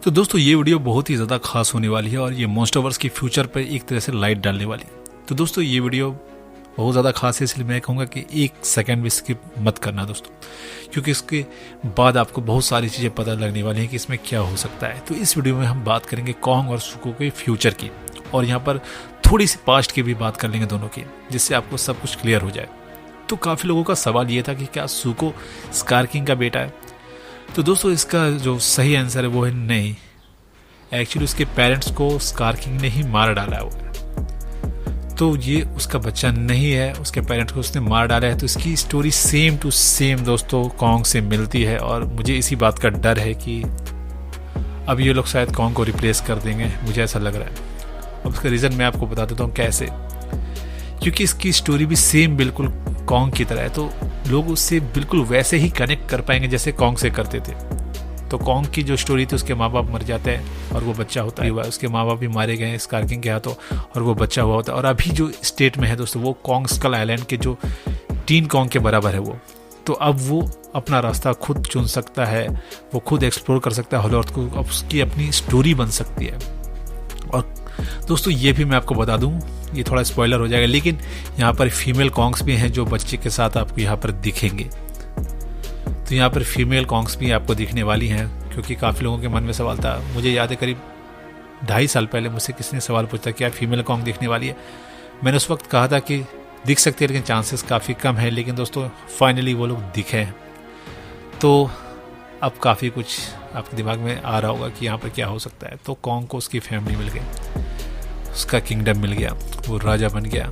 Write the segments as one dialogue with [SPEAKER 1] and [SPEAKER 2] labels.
[SPEAKER 1] तो दोस्तों ये वीडियो बहुत ही ज़्यादा खास होने वाली है और ये मॉन्स्टरवर्स की फ्यूचर पर एक तरह से लाइट डालने वाली है। तो दोस्तों ये वीडियो बहुत ज़्यादा खास है, इसलिए मैं कहूँगा कि एक सेकंड भी स्किप मत करना दोस्तों, क्योंकि इसके बाद आपको बहुत सारी चीज़ें पता लगने वाली हैं कि इसमें क्या हो सकता है। तो इस वीडियो में हम बात करेंगे कॉन्ग और सुको के फ्यूचर की, और यहाँ पर थोड़ी सी पास्ट की भी बात कर लेंगे दोनों की, जिससे आपको सब कुछ क्लियर हो जाए। तो काफ़ी लोगों का सवाल ये था कि क्या सुको स्कार किंग का बेटा है। तो दोस्तों इसका जो सही आंसर है वो है नहीं। एक्चुअली उसके पेरेंट्स को स्कार किंग ने ही मार डाला हुआ है, तो ये उसका बच्चा नहीं है, उसके पेरेंट्स को उसने मार डाला है। तो इसकी स्टोरी सेम टू सेम दोस्तों कॉन्ग से मिलती है, और मुझे इसी बात का डर है कि अब ये लोग शायद कॉन्ग को रिप्लेस कर देंगे, मुझे ऐसा लग रहा है। अब उसका रीज़न मैं आपको बता देता हूँ कैसे। क्योंकि इसकी स्टोरी भी सेम बिल्कुल कॉन्ग की तरह है, तो लोग उससे बिल्कुल वैसे ही कनेक्ट कर पाएंगे जैसे कॉन्ग से करते थे। तो कॉन्ग की जो स्टोरी थी, उसके माँ बाप मर जाते हैं और वो बच्चा होता है, उसके माँ बाप भी मारे गए हैं स्कार किंग के हाथों, और वो बच्चा हुआ होता है। और अभी जो स्टेट में है दोस्तों, वो कॉन्ग स्कल आइलैंड के जो टीन कॉन्ग के बराबर है वो। तो अब वो अपना रास्ता खुद चुन सकता है, वो खुद एक्सप्लोर कर सकता है हॉलॉर्थ को, अब उसकी अपनी स्टोरी बन सकती है। और दोस्तों ये भी मैं आपको बता दूं, ये थोड़ा स्पॉइलर हो जाएगा, लेकिन यहाँ पर फीमेल कॉन्ग्स भी हैं जो बच्चे के साथ आपको यहाँ पर दिखेंगे। तो यहाँ पर फीमेल कॉन्ग्स भी आपको दिखने वाली हैं, क्योंकि काफ़ी लोगों के मन में सवाल था। मुझे याद है करीब 2.5 साल पहले मुझसे किसी ने सवाल पूछा क्या फीमेल कॉन्ग दिखने वाली है। मैंने उस वक्त कहा था कि दिख सकती है, लेकिन चांसेस काफ़ी कम है। लेकिन दोस्तों फाइनली वो लोग दिखे हैं। तो अब काफ़ी कुछ आपके दिमाग में आ रहा होगा कि यहाँ पर क्या हो सकता है। तो कॉन्ग को उसकी फैमिली मिल गई, उसका किंगडम मिल गया, वो राजा बन गया,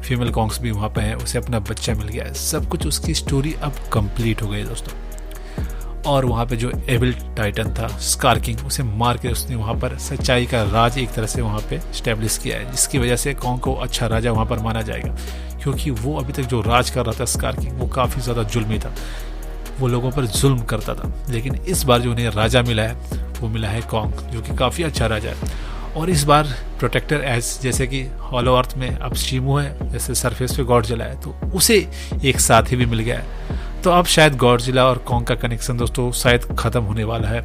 [SPEAKER 1] फीमेल कॉन्ग्स भी वहाँ पे हैं, उसे अपना बच्चा मिल गया, सब कुछ उसकी स्टोरी अब कंप्लीट हो गई दोस्तों। और वहाँ पे जो एविल टाइटन था स्कार किंग, उसे मार के उसने वहाँ पर सच्चाई का राज एक तरह से वहाँ पे स्टैब्लिश किया है, जिसकी वजह से कॉन्ग को अच्छा राजा वहाँ पर माना जाएगा। क्योंकि वो अभी तक जो राज कर रहा था स्कार किंग, वो काफ़ी ज़्यादा जुल्मी था, वो लोगों पर जुल्म करता था। लेकिन इस बार जो उन्हें राजा मिला है वो मिला है कॉन्ग, जो कि काफ़ी अच्छा राजा है। और इस बार प्रोटेक्टर एज, जैसे कि हॉलो अर्थ में अब शिमू है, जैसे सरफेस पे गॉडजिला है, तो उसे एक साथी भी मिल गया है। तो अब शायद गॉडजिला और कॉन्ग का कनेक्शन दोस्तों शायद ख़त्म होने वाला है,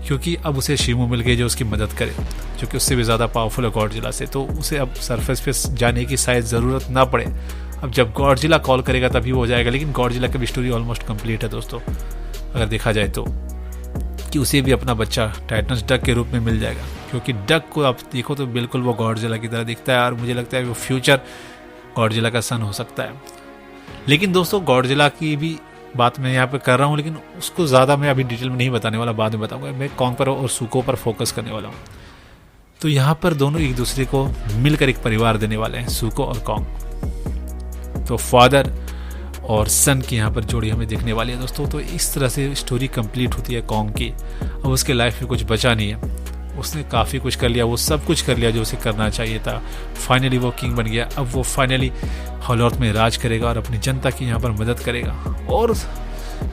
[SPEAKER 1] क्योंकि अब उसे शिमू मिल गई जो उसकी मदद करे, जो कि उससे भी ज़्यादा पावरफुल है गॉडजिला से। तो उसे अब सरफेस पे जाने की शायद ज़रूरत ना पड़े। अब जब गॉडजिला कॉल करेगा तभी वो हो जाएगा। लेकिन गॉडजिला की भी स्टोरी ऑलमोस्ट कंप्लीट है दोस्तों, अगर देखा जाए तो, कि उसे भी अपना बच्चा टाइटन्स डक के रूप में मिल जाएगा। क्योंकि डक को आप देखो तो बिल्कुल वो गॉडजिला की तरह दिखता है, और मुझे लगता है वो फ्यूचर गॉडजिला का सन हो सकता है। लेकिन दोस्तों गॉडजिला की भी बात मैं यहाँ पे कर रहा हूँ, लेकिन उसको ज़्यादा मैं अभी डिटेल में नहीं बताने वाला, बाद में बताऊँगा। मैं कॉन्ग पर और सुको पर फोकस करने वाला हूँ। तो यहाँ पर दोनों एक दूसरे को मिलकर एक परिवार देने वाले हैं, सुको और कॉन्ग। तो फादर और सन की यहाँ पर जोड़ी हमें देखने वाली है दोस्तों। तो इस तरह से स्टोरी कंप्लीट होती है कॉन्ग की। अब उसके लाइफ में कुछ बचा नहीं है, उसने काफ़ी कुछ कर लिया, वो सब कुछ कर लिया जो उसे करना चाहिए था। फाइनली वो किंग बन गया। अब वो फाइनली हॉलॉर्थ में राज करेगा और अपनी जनता की यहाँ पर मदद करेगा। और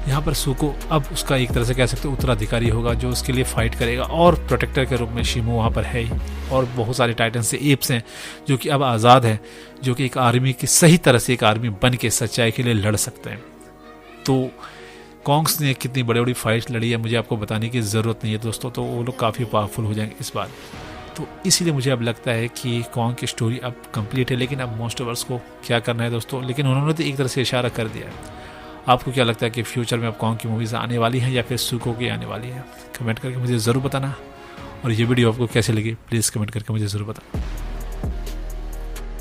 [SPEAKER 1] यहाँ पर सुको अब उसका एक तरह से कह सकते हो उत्तराधिकारी होगा, जो उसके लिए फाइट करेगा। और प्रोटेक्टर के रूप में शिमू वहाँ पर है ही, और बहुत सारे टाइटन से एप्स हैं जो कि अब आज़ाद हैं, जो कि एक आर्मी की सही तरह से एक आर्मी बन के सच्चाई के लिए लड़ सकते हैं। तो कॉन्ग्स ने कितनी बड़ी बड़ी फाइट लड़ी है मुझे आपको बताने की ज़रूरत नहीं है दोस्तों। तो वो लोग काफ़ी पावरफुल हो जाएंगे इस बार। तो इसीलिए मुझे अब लगता है कि कॉन्ग की स्टोरी अब कंप्लीट है। लेकिन अब मॉन्स्टरवर्स को क्या करना है दोस्तों, लेकिन उन्होंने तो एक तरह से इशारा कर दिया है। आपको क्या लगता है कि फ्यूचर में अब कॉन्ग की मूवीज़ आने वाली हैं या फिर सुको की आने वाली हैं? कमेंट करके मुझे ज़रूर बताना। और ये वीडियो आपको कैसे लगी प्लीज़ कमेंट करके मुझे ज़रूर बताना।